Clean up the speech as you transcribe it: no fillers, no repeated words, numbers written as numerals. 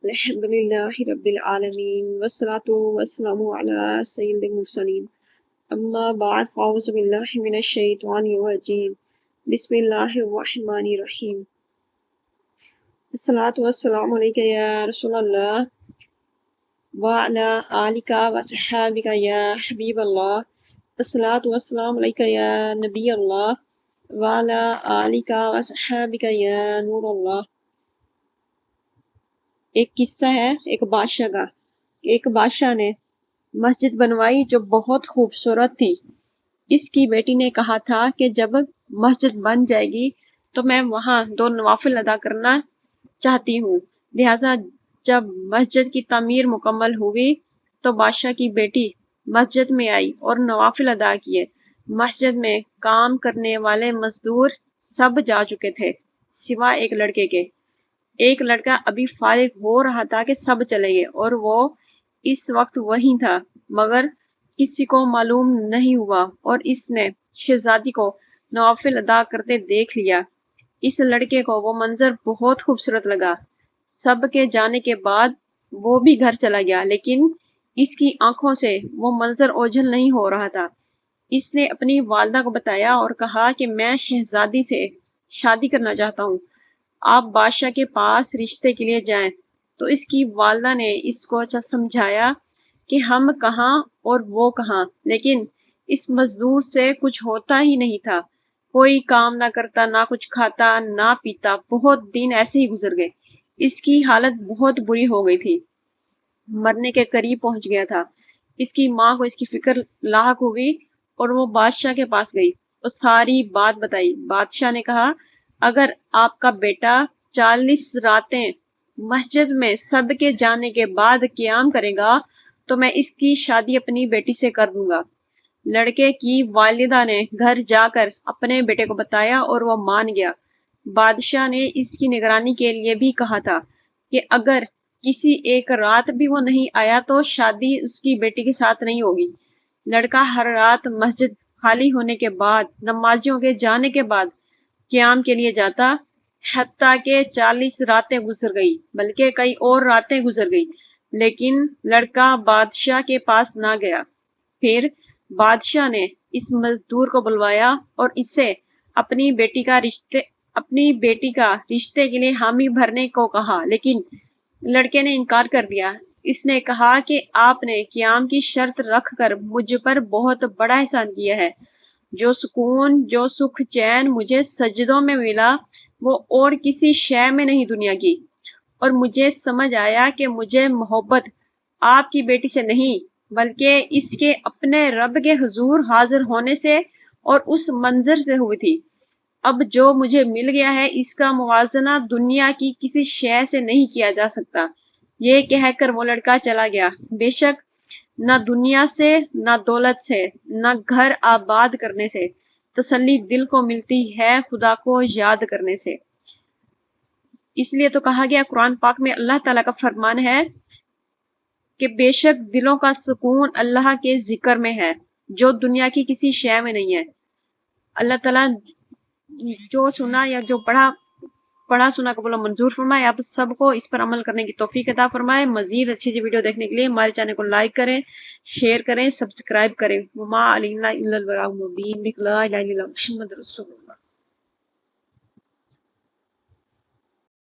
الحمدللہ رب العالمین والصلاة والسلام علی سید المرسلین اما بعد فاعوذ باللہ من الشیطان الرجیم بسم اللہ الرحمن الرحیم الصلاة والسلام علیکہ یا رسول اللہ وعلی آلک وصحابک یا حبیب اللہ الصلاة والسلام علیکہ یا نبی اللہ وعلی آلک وصحابک یا نور اللہ۔ ایک قصہ ہے ایک بادشاہ کا۔ ایک بادشاہ نے مسجد بنوائی جو بہت خوبصورت تھی۔ اس کی بیٹی نے کہا تھا کہ جب مسجد بن جائے گی تو میں وہاں 2 نوافل ادا کرنا چاہتی ہوں۔ لہٰذا جب مسجد کی تعمیر مکمل ہوئی تو بادشاہ کی بیٹی مسجد میں آئی اور نوافل ادا کیے۔ مسجد میں کام کرنے والے مزدور سب جا چکے تھے سوائے ایک لڑکے کے۔ ایک لڑکا ابھی فارغ ہو رہا تھا کہ سب چلے گئے اور وہ اس وقت وہیں تھا، مگر کسی کو معلوم نہیں ہوا اور اس نے شہزادی کو نوافل ادا کرتے دیکھ لیا۔ اس لڑکے کو وہ منظر بہت خوبصورت لگا۔ سب کے جانے کے بعد وہ بھی گھر چلا گیا، لیکن اس کی آنکھوں سے وہ منظر اوجھل نہیں ہو رہا تھا۔ اس نے اپنی والدہ کو بتایا اور کہا کہ میں شہزادی سے شادی کرنا چاہتا ہوں، آپ بادشاہ کے پاس رشتے کے لیے جائیں۔ تو اس کی والدہ نے اس کو سمجھایا کہ ہم کہاں اور وہ کہاں، لیکن اس مزدور سے کچھ ہوتا ہی نہیں تھا۔ کوئی کام نہ کرتا، نہ کچھ کھاتا نہ پیتا، بہت دن ایسے ہی گزر گئے۔ اس کی حالت بہت بری ہو گئی تھی، مرنے کے قریب پہنچ گیا تھا۔ اس کی ماں کو اس کی فکر لاحق ہوئی اور وہ بادشاہ کے پاس گئی اور ساری بات بتائی۔ بادشاہ نے کہا اگر آپ کا بیٹا 40 راتیں مسجد میں سب کے جانے کے بعد قیام کرے گا تو میں اس کی شادی اپنی بیٹی سے کر دوں گا۔ لڑکے کی والدہ نے گھر جا کر اپنے بیٹے کو بتایا اور وہ مان گیا۔ بادشاہ نے اس کی نگرانی کے لیے بھی کہا تھا کہ اگر کسی ایک رات بھی وہ نہیں آیا تو شادی اس کی بیٹی کے ساتھ نہیں ہوگی۔ لڑکا ہر رات مسجد خالی ہونے کے بعد، نمازیوں کے جانے کے بعد قیام کے لیے جاتا، حتیٰ کہ 40 راتیں گزر گئی، بلکہ کئی اور راتیں گزر گئی، لیکن لڑکا بادشاہ کے پاس نہ گیا۔ پھر بادشاہ نے اس مزدور کو بلوایا اور اسے اپنی بیٹی کا رشتے کے لیے حامی بھرنے کو کہا، لیکن لڑکے نے انکار کر دیا۔ اس نے کہا کہ آپ نے قیام کی شرط رکھ کر مجھ پر بہت بڑا احسان کیا ہے۔ جو سکون، جو سکھ چین مجھے سجدوں میں ملا وہ اور کسی شے میں نہیں دنیا کی، اور مجھے سمجھ آیا کہ مجھے محبت آپ کی بیٹی سے نہیں بلکہ اس کے اپنے رب کے حضور حاضر ہونے سے اور اس منظر سے ہوئی تھی۔ اب جو مجھے مل گیا ہے اس کا موازنہ دنیا کی کسی شے سے نہیں کیا جا سکتا۔ یہ کہہ کر وہ لڑکا چلا گیا۔ بے شک نہ دنیا سے، نہ دولت سے، نہ گھر آباد کرنے سے تسلی دل کو ملتی ہے خدا کو یاد کرنے سے۔ اس لیے تو کہا گیا قرآن پاک میں اللہ تعالیٰ کا فرمان ہے کہ بے شک دلوں کا سکون اللہ کے ذکر میں ہے، جو دنیا کی کسی شے میں نہیں ہے۔ اللہ تعالیٰ جو سنا یا جو پڑھا سنا قبول و منظور فرمائے، آپ سب کو اس پر عمل کرنے کی توفیق عطا فرمائے۔ مزید اچھی ویڈیو دیکھنے کے لیے ہمارے چینل کو لائک کریں، شیئر کریں، سبسکرائب کریں۔ وما علینا الا البلاغ المبین۔ لا الہ الا اللہ محمد رسول اللہ۔